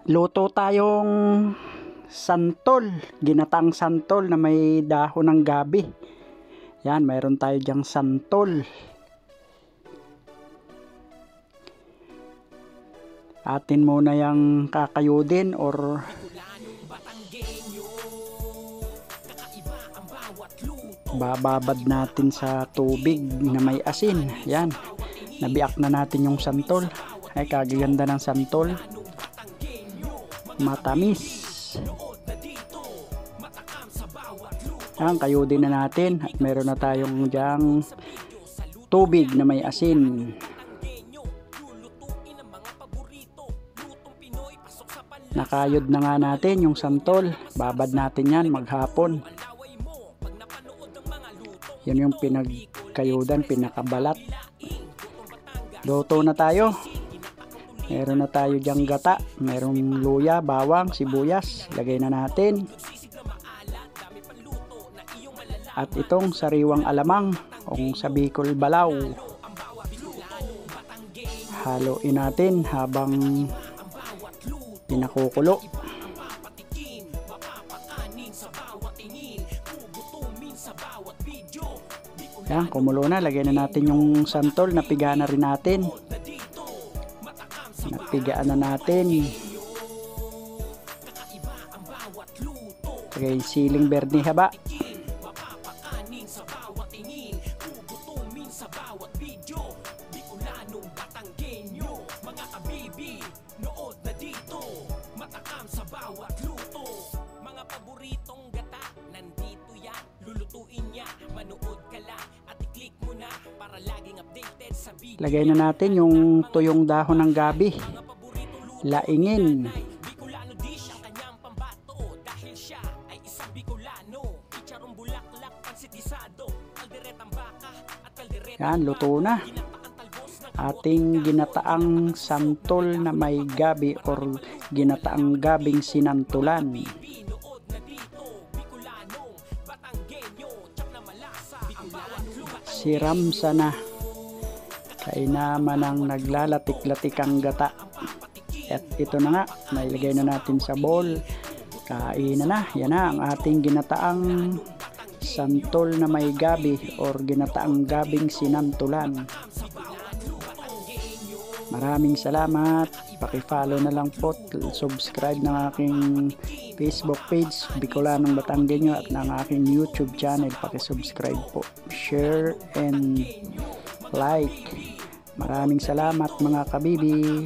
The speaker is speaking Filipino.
Luto tayong santol, ginataang santol na may dahon ng gabi. Yan, mayroon tayo diyang santol. Atin muna yung kakayudin or bababad natin sa tubig na may asin. Yan, nabiak na natin yung santol. Ay, kagaganda ng santol, matamis. Yan, kayudin na natin at meron na tayong diyang tubig na may asin. Nakayod na nga natin yung santol. Babad natin yan maghapon. Yan yung pinagkayudan, pinakabalat. Luto na tayo. Meron na tayo diyang gata. Merong luya, bawang, sibuyas. Lagay na natin. At itong sariwang alamang o sa Bicol balaw. Haluin natin habang pinakukulo. Yan, kumulo na. Lagay na natin yung santol. Napiga na rin natin. Napigaan na natin. Lagay siling berde haba. Lagay na natin yung tuyong dahon ng gabi. Laingin. Yan, luto na. Ating ginataang santol na may gabi or ginataang gabing sinantulan. Siram sana. Kainaman ang naglalatik-latikang gata. At ito na nga, nailagay na natin sa bowl. Kain na. Yan na ang ating ginataang santol na may gabi or ginataang gabing sinantulan. Maraming salamat. Paki-follow na lang po, subscribe ng aking Facebook page Bicolanong Batanggenyo at ng aking YouTube channel. Paki-subscribe po, share and like. Maraming salamat mga kabibi.